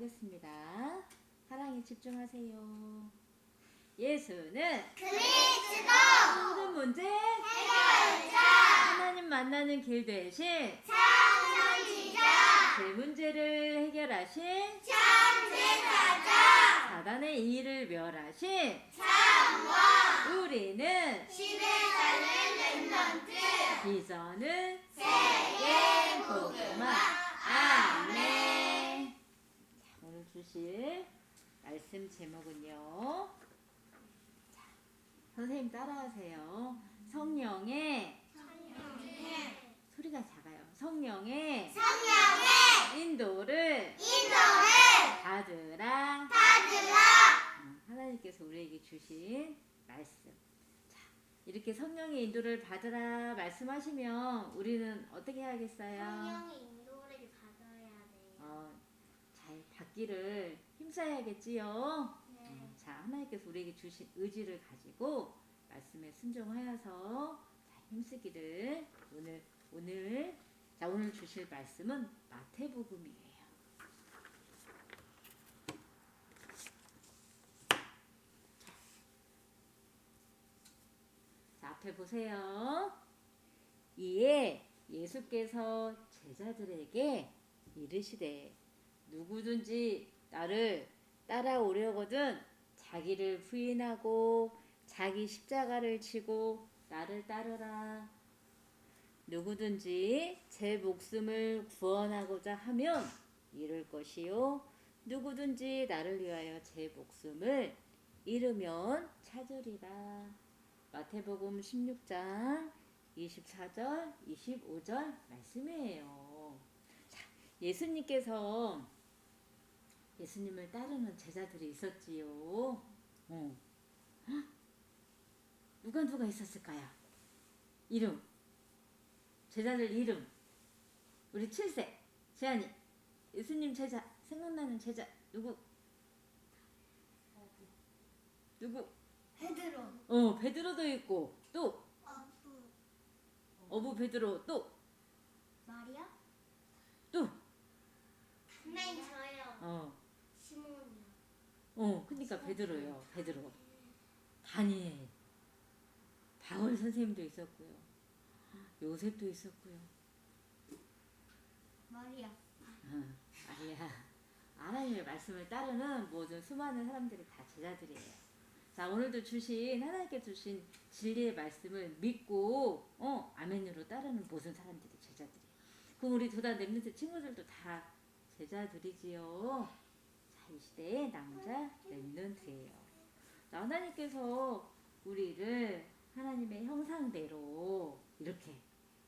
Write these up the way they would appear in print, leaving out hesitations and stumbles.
하겠습니다. 사랑에 집중하세요. 예수는 그리스도 모든 문제 해결자 하나님 만나는 길 대신 참선지자 제 문제를 해결하신 참제자자 사단의 일을 멸하신 참와 우리는 시대 살릴 랩런트 비전은 세계 복음화. 아멘. 자, 오늘 주실 말씀 제목은요. 자, 선생님 따라하세요. 성령의 소리가 작아요. 성령의 인도를 받으라. 하나님께서 우리에게 주신 말씀. 자, 이렇게 성령의 인도를 받으라 말씀하시면 우리는 어떻게 해야겠어요? 성령의 인도를 받아야 돼요. 잘 받기를 힘써야겠지요. 네. 자, 하나님께서 우리에게 주신 의지를 가지고 말씀에 순종하여서 잘 힘쓰기를 오늘 주실 말씀은 마태복음이에요. 자, 앞에 보세요. 이에 예수께서 제자들에게 이르시되 누구든지 나를 따라오려거든 자기를 부인하고 자기 십자가를 지고 나를 따르라. 누구든지 제 목숨을 구원하고자 하면 잃을 것이요 누구든지 나를 위하여 제 목숨을 잃으면 찾으리라. 마태복음 16장 24절 25절 말씀이에요. 자, 예수님을 따르는 제자들이 있었지요. 누가 있었을까요? 이름, 제자들 이름. 우리 7세 재한이 예수님 제자 생각나는 제자 누구? 베드로 베드로도 있고 또 어부 베드로 또 마리아 또 네 저요 시몬이요. 그러니까 베드로요. 베드로 다니엘 바울 선생님도 있었고요. 요셉도 있었고요. 마리아 아니야. 하나님의 말씀을 따르는 모든 수많은 사람들이 다 제자들이에요. 자, 오늘도 하나님께 주신 진리의 말씀을 믿고 아멘으로 따르는 모든 사람들이 제자들이에요. 그럼 우리 도단 랩런트 친구들도 다 제자들이지요. 자, 이 시대의 남자 랩런트예요. 자, 하나님께서 우리를 하나님의 형상대로 이렇게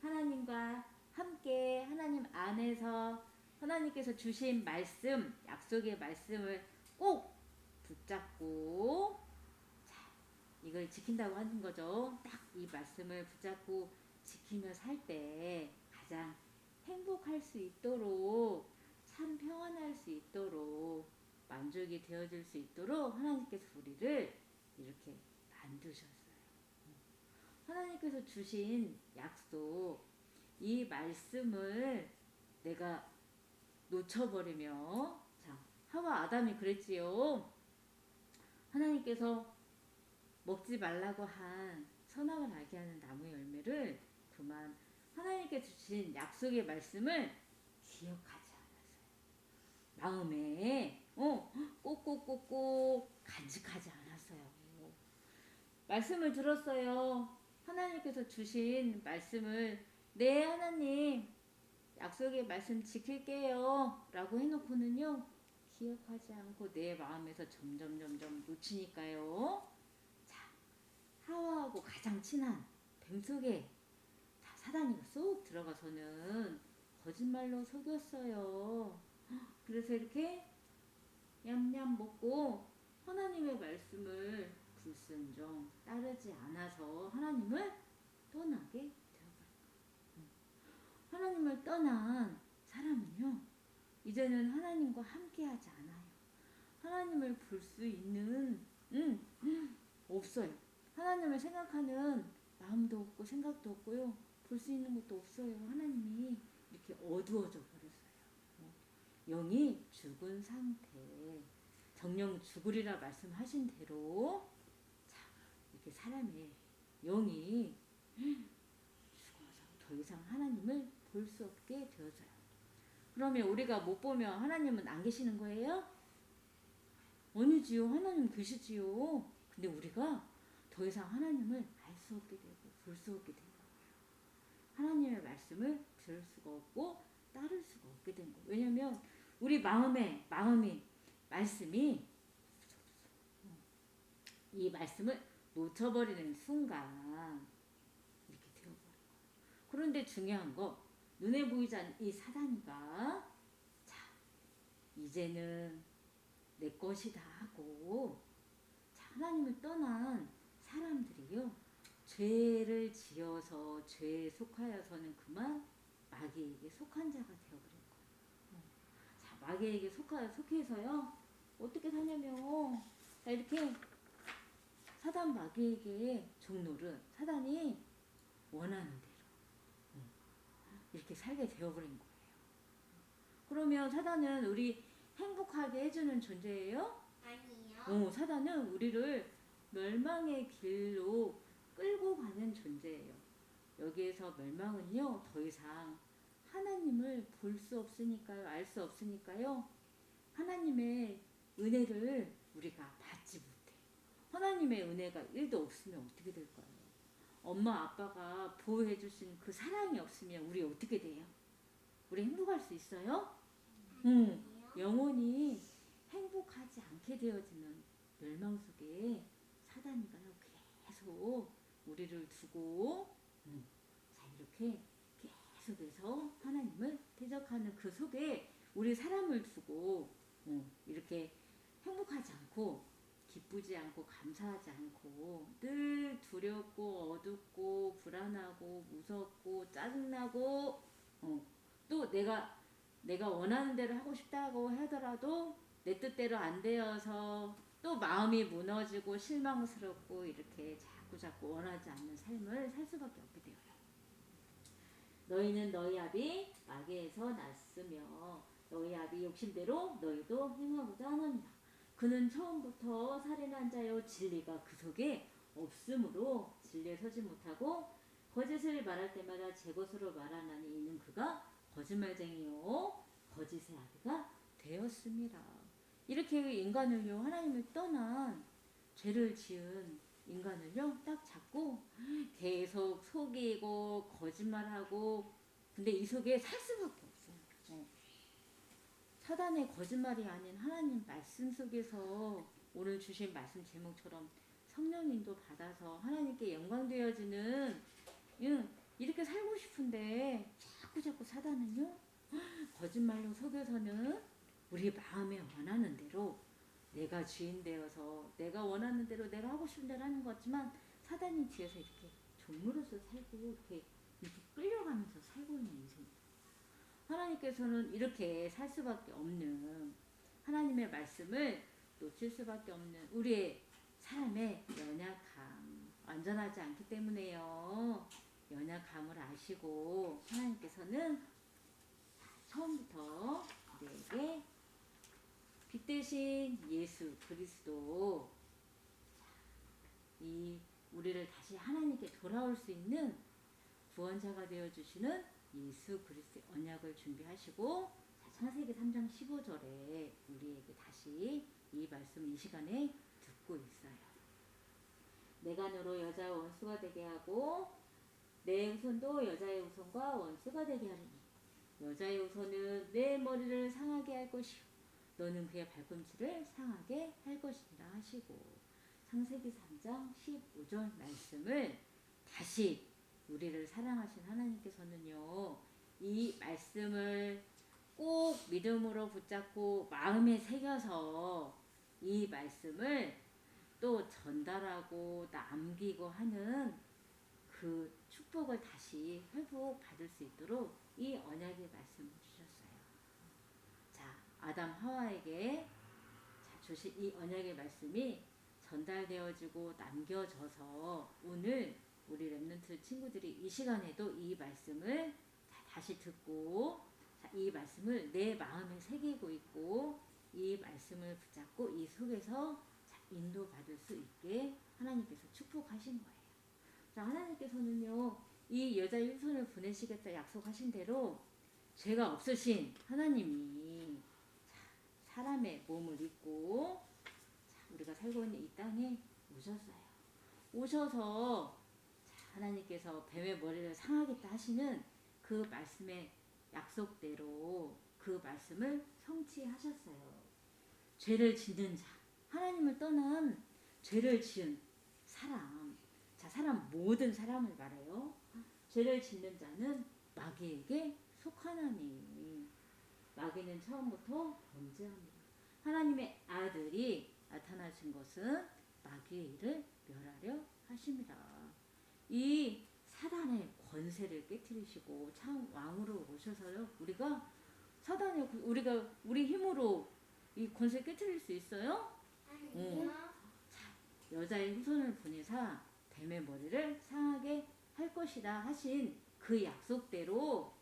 하나님과 함께 하나님 안에서 하나님께서 주신 말씀, 약속의 말씀을 꼭 붙잡고 이걸 지킨다고 하는 거죠. 딱 이 말씀을 붙잡고 지키며 살 때 가장 행복할 수 있도록 참 평안할 수 있도록 만족이 되어질 수 있도록 하나님께서 우리를 이렇게 만드셨어요. 하나님께서 주신 약속 이 말씀을 내가 놓쳐버리며 자, 하와 아담이 그랬지요. 하나님께서 먹지 말라고 한 선악을 알게 하는 나무 열매를 그만 하나님께 주신 약속의 말씀을 기억하지 않았어요. 마음에 꼭꼭꼭꼭 간직하지 않았어요. 말씀을 들었어요. 하나님께서 주신 말씀을 네 하나님 약속의 말씀 지킬게요 라고 해놓고는요 기억하지 않고 내 마음에서 점점 놓치니까요. 하와하고 가장 친한 뱀 속에 사단이가 쏙 들어가서는 거짓말로 속였어요. 그래서 이렇게 냠냠 먹고 하나님의 말씀을 불순종 따르지 않아서 하나님을 떠나게 되어버린 거예요. 하나님을 떠난 사람은요 이제는 하나님과 함께하지 않아요. 하나님을 볼 수 있는 없어요. 하나님을 생각하는 마음도 없고 생각도 없고요. 볼 수 있는 것도 없어요. 하나님이 이렇게 어두워져 버렸어요. 영이 죽은 상태. 정령 죽으리라 말씀하신 대로 자, 이렇게 사람의 영이 죽어서 더 이상 하나님을 볼 수 없게 되어져요. 그러면 우리가 못 보면 하나님은 안 계시는 거예요? 아니지요. 하나님 계시지요. 근데 우리가 더 이상 하나님을 알 수 없게 되고 볼 수 없게 된 거예요. 하나님의 말씀을 들을 수가 없고 따를 수가 없게 된 거예요. 왜냐하면 우리 마음이 말씀이 이 말씀을 놓쳐버리는 순간 이렇게 되어버려요. 그런데 중요한 거 눈에 보이지 않는 이 사단이가 자 이제는 내 것이다 하고 자, 하나님을 떠난 사람들이요 죄를 지어서 죄에 속하여서는 그만 마귀에게 속한 자가 되어버린 거예요. 자 마귀에게 속해서요 어떻게 사냐면 자, 이렇게 사단 마귀에게 종노릇 사단이 원하는 대로 이렇게 살게 되어버린 거예요. 그러면 사단은 우리 행복하게 해주는 존재예요? 아니요. 사단은 우리를 멸망의 길로 끌고 가는 존재예요. 여기에서 멸망은요 더 이상 하나님을 볼 수 없으니까요, 알 수 없으니까요 하나님의 은혜를 우리가 받지 못해. 하나님의 은혜가 1도 없으면 어떻게 될까요? 엄마 아빠가 보호해 주신 그 사랑이 없으면 우리 어떻게 돼요? 우리 행복할 수 있어요? 아니요. 영원히 행복하지 않게 되어지는 멸망 속에 사단이가요 계속 우리를 두고 자 이렇게 계속해서 하나님을 대적하는 그 속에 우리 사람을 두고 이렇게 행복하지 않고 기쁘지 않고 감사하지 않고 늘 두렵고 어둡고 불안하고 무섭고 짜증나고 또 내가 원하는 대로 하고 싶다고 하더라도 내 뜻대로 안 되어서 또 마음이 무너지고 실망스럽고 이렇게 자꾸 원하지 않는 삶을 살 수밖에 없게 되어요. 너희는 너희 아비 마귀에서 났으며 너희 아비 욕심대로 너희도 행하고자 하느니라. 그는 처음부터 살인한 자요 진리가 그 속에 없으므로 진리에 서지 못하고 거짓을 말할 때마다 제 것으로 말하나니 이는 그가 거짓말쟁이요 거짓의 아비가 되었습니다. 이렇게 인간을요 하나님을 떠난 죄를 지은 인간을요 딱 잡고 계속 속이고 거짓말하고 근데 이 속에 살 수밖에 없어요. 사단의 거짓말이 아닌 하나님 말씀 속에서 오늘 주신 말씀 제목처럼 성령 인도 받아서 하나님께 영광 되어지는 이렇게 살고 싶은데 자꾸 사단은요 거짓말로 속여서는 우리 마음에 원하는 대로 내가 주인 되어서 내가 원하는 대로 내가 하고 싶은 대로 하는 것 같지만 사단이 뒤에서 이렇게 종로로서 살고 이렇게 끌려가면서 살고 있는 인생입니다. 하나님께서는 이렇게 살 수밖에 없는 하나님의 말씀을 놓칠 수밖에 없는 우리의 삶의 연약함 완전하지 않기 때문에요. 연약함을 아시고 하나님께서는 처음부터 우리에게 빛 대신 예수 그리스도 이 우리를 다시 하나님께 돌아올 수 있는 구원자가 되어주시는 예수 그리스도의 언약을 준비하시고 창세기 3장 15절에 우리에게 다시 이 말씀 이 시간에 듣고 있어요. 내가 너로 여자의 원수가 되게 하고 내 후손도 여자의 후손과 원수가 되게 하리니 여자의 후손은 내 머리를 상하게 할 것이요 너는 그의 발꿈치를 상하게 할 것이라 하시고 창세기 3장 15절 말씀을 다시 우리를 사랑하신 하나님께서는요 이 말씀을 꼭 믿음으로 붙잡고 마음에 새겨서 이 말씀을 또 전달하고 남기고 하는 그 축복을 다시 회복받을 수 있도록 이 언약의 말씀을 주셨어요. 자, 아담 하와에게 주신 이 언약의 말씀이 전달되어지고 남겨져서 오늘 우리 렘넌트 친구들이 이 시간에도 이 말씀을 다시 듣고 이 말씀을 내 마음에 새기고 있고 이 말씀을 말씀을 붙잡고 이 속에서 인도받을 수 있게 하나님께서 축복하신 거예요. 자, 하나님께서는요, 이 여자의 후손을 보내시겠다 약속하신 대로 죄가 없으신 하나님이 사람의 몸을 입고 우리가 살고 있는 이 땅에 오셨어요. 오셔서 하나님께서 뱀의 머리를 상하겠다 하시는 그 말씀의 약속대로 그 말씀을 성취하셨어요. 죄를 짓는 자, 하나님을 떠난 죄를 지은 사람, 자, 사람 모든 사람을 말해요. 죄를 짓는 자는 마귀에게 속하나니, 마귀는 처음부터 범죄합니다. 하나님의 아들이 나타나신 것은 마귀의 일을 멸하려 하십니다. 이 사단의 권세를 깨뜨리시고 참 왕으로 오셔서요, 우리가 사단의 우리가 우리 힘으로 이 권세 깨뜨릴 수 있어요? 아니요. 여자의 후손을 보내사 뱀의 머리를 상하게 할 것이다 하신 그 약속대로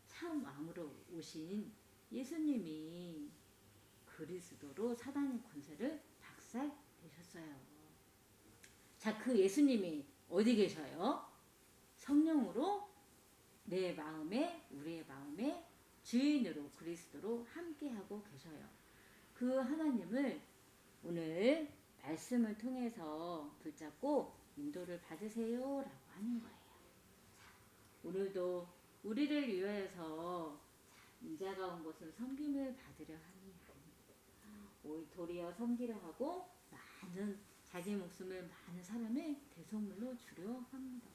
참 왕으로 오신 예수님이 그리스도로 사단의 권세를 박살내셨어요. 자, 그 예수님이 어디 계셔요? 성령으로 내 마음에, 우리의 마음에 주인으로 그리스도로 함께하고 계셔요. 그 하나님을 오늘 말씀을 통해서 붙잡고 인도를 받으세요 라고 하는 거예요. 오늘도 우리를 위하여서 이자가 온 것은 섬김을 받으려 하니 도리어 섬기려 하고 많은 자기 목숨을 많은 사람의 대속물로 주려 합니다.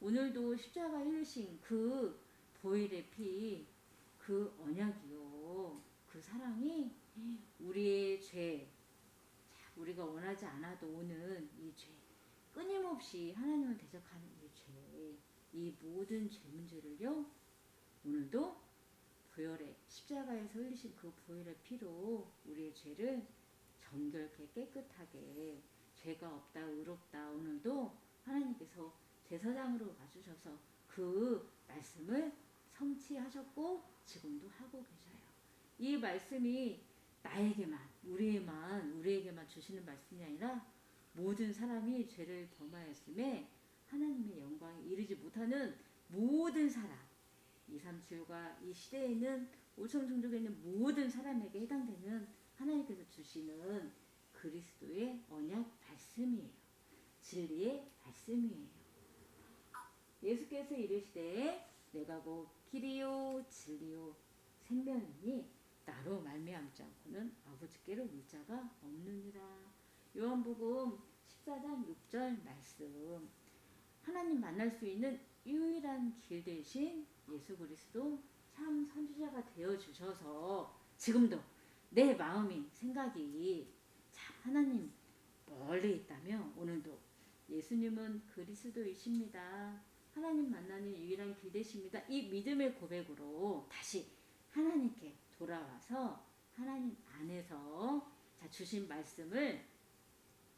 오늘도 십자가 흘리신 그 보혈의 피, 그 언약이요, 그 사랑이 우리의 죄, 우리가 원하지 않아도 오는 이 죄, 끊임없이 하나님을 대적하는 이 죄, 이 모든 죄 문제를요, 오늘도 보혈의 십자가에서 흘리신 그 보혈의 피로 우리의 죄를 정결케 깨끗하게, 죄가 없다 의롭다, 오늘도 하나님께서 제사장으로 와주셔서 그 말씀을 성취하셨고 지금도 하고 계셔요. 이 말씀이 나에게만, 우리에게만 주시는 말씀이 아니라 모든 사람이 죄를 범하였음에 하나님의 영광에 이르지 못하는 모든 사람, 237과 이 시대에 있는 오청 종족에 있는 모든 사람에게 해당되는 하나님께서 주시는 그리스도의 언약 말씀이에요. 진리의 말씀이에요. 예수께서 이르시되 내가 곧 길이요 진리요 생명이니 나로 말미암지 않고는 아버지께로 올 자가 없느니라. 요한복음 14장 6절 말씀. 하나님 만날 수 있는 유일한 길 대신 예수 그리스도 참 선지자가 되어 주셔서 지금도 내 마음이 생각이 참 하나님 멀리 있다며 오늘도 예수님은 그리스도이십니다. 하나님 만나는 유일한 길 되십니다. 이 믿음의 고백으로 다시 하나님께 돌아와서 하나님 안에서 주신 말씀을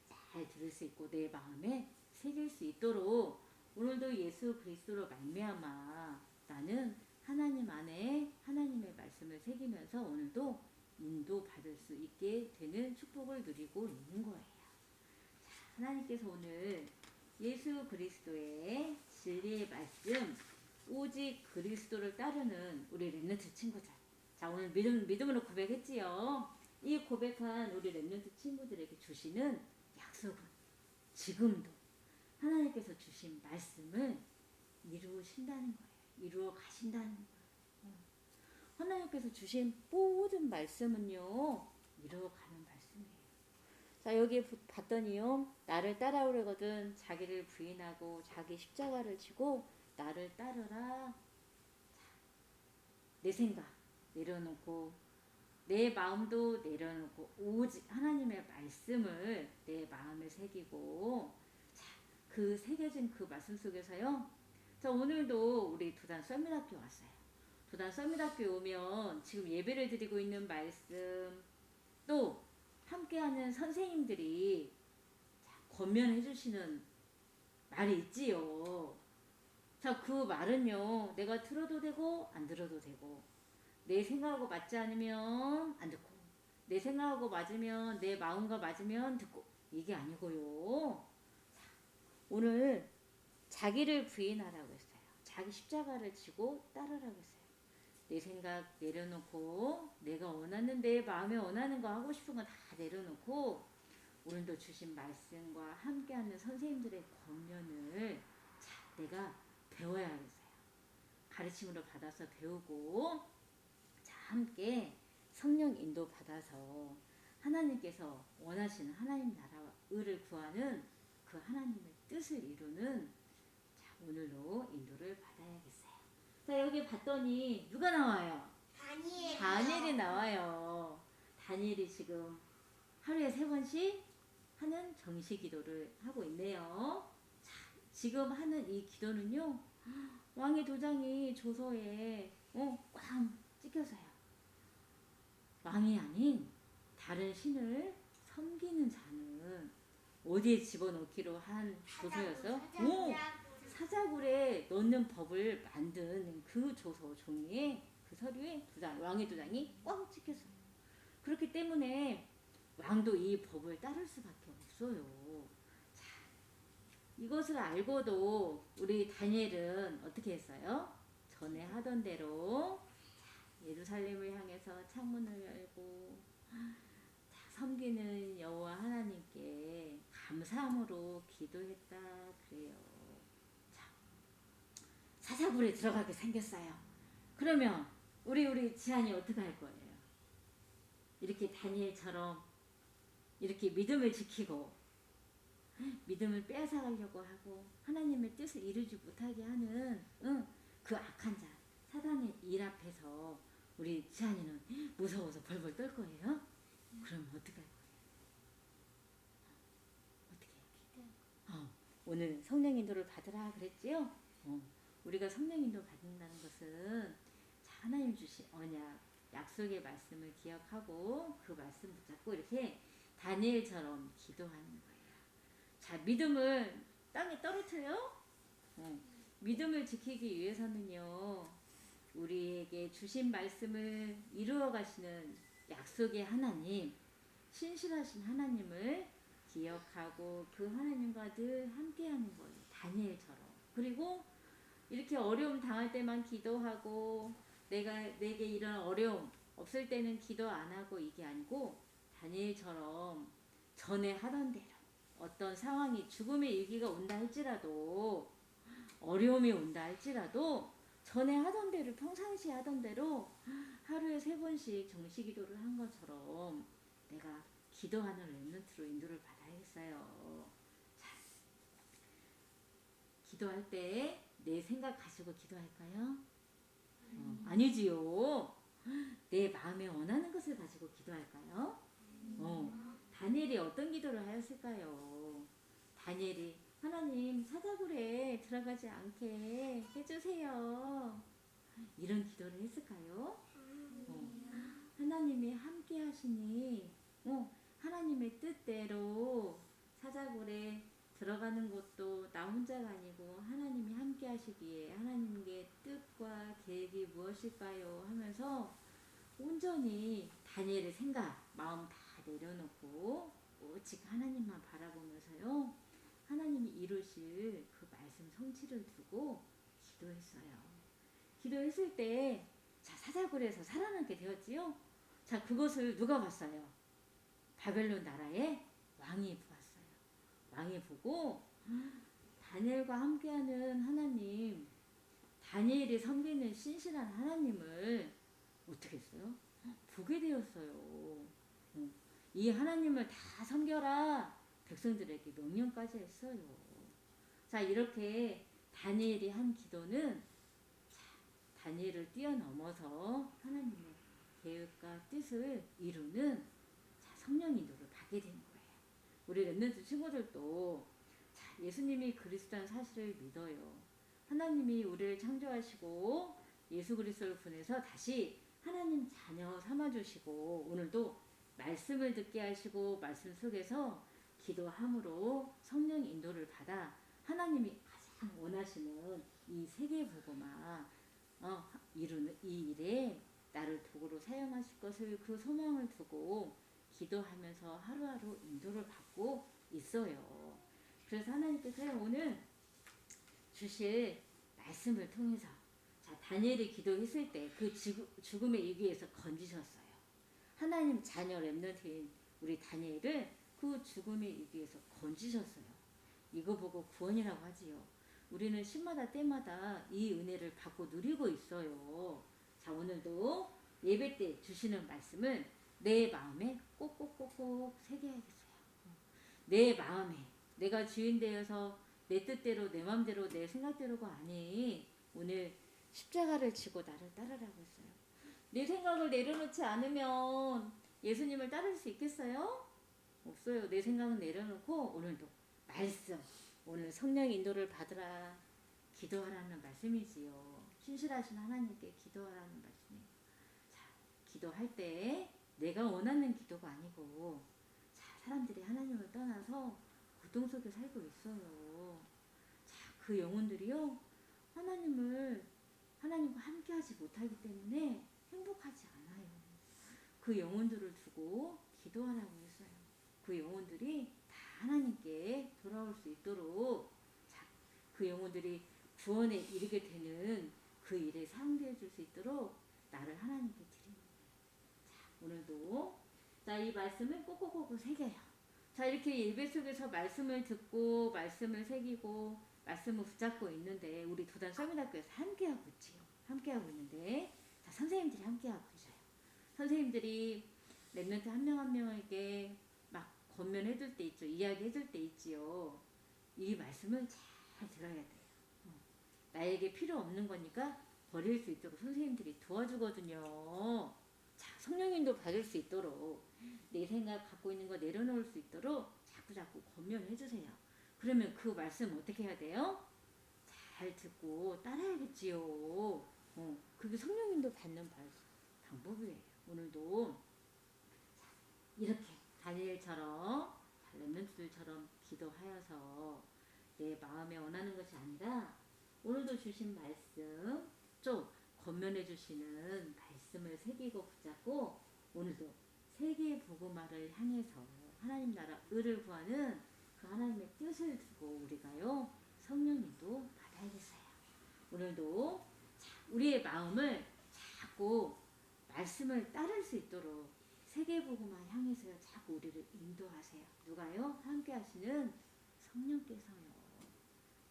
잘 들을 수 있고 내 마음에 새길 수 있도록 오늘도 예수 그리스도로 말미암아 나는 하나님 안에 하나님의 말씀을 새기면서 오늘도 인도받을 수 있게 되는 축복을 누리고 있는 거예요. 자, 하나님께서 오늘 예수 그리스도의 진리의 말씀, 오직 그리스도를 따르는 우리 렘넌트 친구들. 자, 오늘 믿음으로 고백했지요. 이 고백한 우리 렘넌트 친구들에게 주시는 약속은 지금도 하나님께서 주신 말씀을 이루신다는 거예요. 이루어 가신다는 거예요. 하나님께서 주신 모든 말씀은요, 이루어가는 말씀이에요. 자, 여기 봤더니요, 나를 따라오려거든 자기를 부인하고 자기 십자가를 지고 나를 따르라. 자, 내 생각 내려놓고 내 마음도 내려놓고 오직 하나님의 말씀을 내 마음에 새기고, 자, 그 새겨진 그 말씀 속에서요. 자, 오늘도 우리 두단 썰매학교 왔어요. 두단 썰매학교 오면 지금 예배를 드리고 있는 말씀, 또 함께하는 선생님들이 권면해 주시는 말이 있지요. 자, 그 말은요, 내가 들어도 되고 안 들어도 되고, 내 생각하고 맞지 않으면 안 듣고, 내 생각하고 맞으면 내 마음과 맞으면 듣고 이게 아니고요. 자, 오늘 자기를 부인하라고 했어요. 자기 십자가를 지고 따르라고 했어요. 내 생각 내려놓고 내가 원하는 내 마음에 원하는 거 하고 싶은 거 다 내려놓고 오늘도 주신 말씀과 함께하는 선생님들의 권면을 자, 내가 배워야겠어요. 가르침으로 받아서 배우고 자, 함께 성령 인도 받아서 하나님께서 원하시는 하나님 나라를 구하는 그 하나님의 뜻을 이루는 자, 오늘로 인도를 받아야겠어요. 자, 여기 봤더니 누가 나와요? 다니엘이요. 다니엘이 나와요. 다니엘이 지금 하루에 3번씩 하는 정시 기도를 하고 있네요. 자, 지금 하는 이 기도는요, 왕의 도장이 조서에 꽝 찍혀서요. 왕이 아닌 다른 신을 섬기는 자는 어디에 집어넣기로 한 조서였어? 사자굴에 넣는 법을 만든 그 조서 종이에 그 서류에 왕의 도장이 꽝 찍혔어요. 그렇기 때문에 왕도 이 법을 따를 수밖에 없어요. 자, 이것을 알고도 우리 다니엘은 어떻게 했어요? 전에 하던 대로 자, 예루살렘을 향해서 창문을 열고 자, 섬기는 여호와 하나님께 감사함으로 기도했다 그래요. 자, 사자굴에 들어가게 생겼어요. 그러면 우리 지한이 어떻게 할 거예요? 이렇게 다니엘처럼 이렇게 믿음을 지키고 믿음을 빼앗아가려고 하고 하나님의 뜻을 이루지 못하게 하는 그 악한 자 사단의 일 앞에서 우리 지한이는 무서워서 벌벌 떨 거예요? 그럼 어떻게 할 거예요? 어떻게? 오늘 성령 인도를 받으라 그랬지요? 우리가 성령 인도 받는다는 것은 자, 하나님 주신 언약 약속의 말씀을 기억하고 그 말씀 붙잡고 이렇게 다니엘처럼 기도하는 거예요. 자, 믿음을 땅에 떨어뜨려? 믿음을 지키기 위해서는요, 우리에게 주신 말씀을 이루어 가시는 약속의 하나님, 신실하신 하나님을 기억하고 그 하나님과 늘 함께하는 거예요. 다니엘처럼. 그리고 이렇게 어려움 당할 때만 기도하고 내게 이런 어려움 없을 때는 기도 안 하고 이게 아니고 다니엘처럼 전에 하던 대로 어떤 상황이 죽음의 위기가 온다 할지라도 어려움이 온다 할지라도 전에 하던 대로 평상시에 하던 대로 하루에 3번씩 정시 기도를 한 것처럼 내가 기도하는 렘넌트로 인도를 받아야겠어요. 자, 기도할 때 내 생각 가지고 기도할까요? 아니지요. 내 마음에 원하는 것을 가지고 기도할까요? 다니엘이 어떤 기도를 하였을까요? 다니엘이 하나님 사자굴에 들어가지 않게 해주세요. 이런 기도를 했을까요? 하나님이 함께 하시니 하나님의 뜻대로 사자굴에 들어가는 것도 나 혼자가 아니고 하나님이 함께 하시기에 하나님의 뜻과 계획이 무엇일까요? 하면서 온전히 다니엘의 생각, 마음 다 내려놓고 오직 하나님만 바라보면서요. 하나님이 이루실 그 말씀 성취를 두고 기도했어요. 기도했을 때 자, 사자굴에서 살아남게 되었지요. 자, 그것을 누가 봤어요? 바벨론 나라의 왕이 보았어요. 왕이 보고 다니엘과 함께하는 하나님, 다니엘이 섬기는 신실한 하나님을 어떻게 했어요? 보게 되었어요. 이 하나님을 다 섬겨라 백성들에게 명령까지 했어요. 자, 이렇게 다니엘이 한 기도는 자, 다니엘을 뛰어넘어서 하나님의 계획과 뜻을 이루는 자, 성령 인도를 받게 된 거예요. 우리 렘넌트 친구들도 자, 예수님이 그리스도라는 사실을 믿어요. 하나님이 우리를 창조하시고 예수 그리스도를 보내서 다시 하나님 자녀 삼아주시고 오늘도 말씀을 듣게 하시고 말씀 속에서 기도함으로 성령 인도를 받아 하나님이 가장 원하시는 이 세계복음화 이루는 이 일에 나를 도구로 사용하실 것을 그 소망을 두고 기도하면서 하루하루 인도를 받고 있어요. 그래서 하나님께서 오늘 주실 말씀을 통해서 자, 다니엘이 기도했을 때 그 죽음의 위기에서 건지셨어요. 하나님 자녀 렘넌트인 우리 다니엘을 그 죽음의 위기에서 건지셨어요. 이거 보고 구원이라고 하지요. 우리는 시마다 때마다 이 은혜를 받고 누리고 있어요. 자, 오늘도 예배 때 주시는 말씀을 내 마음에 꼭꼭꼭꼭 새겨야겠어요. 내 마음에 내가 주인 되어서 내 뜻대로 내 마음대로 내 생각대로가 아니 오늘 십자가를 지고 나를 따르라고 했어요. 내 생각을 내려놓지 않으면 예수님을 따를 수 있겠어요? 없어요. 내 생각은 내려놓고 오늘도 말씀 오늘 성령 인도를 받으라 기도하라는 말씀이지요. 신실하신 하나님께 기도하라는 말씀이에요. 자, 기도할 때 내가 원하는 기도가 아니고 자, 사람들이 하나님을 떠나서 고통 속에 살고 있어요. 자, 그 영혼들이요 하나님과 함께하지 못하기 때문에 행복하지 않아요. 그 영혼들을 두고 기도하라고 했어요. 그 영혼들이 다 하나님께 돌아올 수 있도록 자, 그 영혼들이 구원에 이르게 되는 그 일에 사용되어 줄 수 있도록 나를 하나님께 드립니다. 자, 오늘도 자, 이 말씀을 꼭꼭꼭 새겨요. 자, 이렇게 예배 속에서 말씀을 듣고 말씀을 새기고 말씀을 붙잡고 있는데 우리 도단 서민학교에서 함께하고 있지요. 함께하고 있는데 자, 선생님들이 함께하고 계셔요. 선생님들이 랩런트 한 명 한 명에게 막 권면해줄 때 있죠. 이야기해줄 때 있지요. 이 말씀을 잘 들어야 돼요. 나에게 필요 없는 거니까 버릴 수 있도록 선생님들이 도와주거든요. 자, 성령님도 받을 수 있도록 내 생각 갖고 있는 거 내려놓을 수 있도록 자꾸 권면해주세요. 그러면 그 말씀 어떻게 해야 돼요? 잘 듣고 따라야겠지요. 그게 성령님도 받는 방법이에요. 오늘도 이렇게 다니엘처럼 렘넌트들처럼 기도하여서 내 마음에 원하는 것이 아니라 오늘도 주신 말씀 좀 권면해 주시는 말씀을 새기고 붙잡고 오늘도 세계 복음화를 향해서 하나님 나라 의를 구하는 그 하나님의 뜻을 두고 우리가요 성령님도 받아야겠어요. 오늘도 우리의 마음을 자꾸 말씀을 따를 수 있도록 세계복음화 향해서 자꾸 우리를 인도하세요. 누가요? 함께 하시는 성령께서요.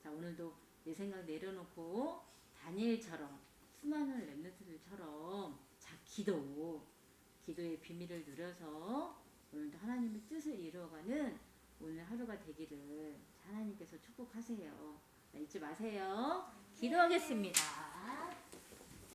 자, 오늘도 내 생각 내려놓고 다니엘처럼 수많은 렘넌트들처럼 자, 기도의 비밀을 누려서 오늘도 하나님의 뜻을 이루어가는 오늘 하루가 되기를 하나님께서 축복하세요. 잊지 마세요. 기도하겠습니다.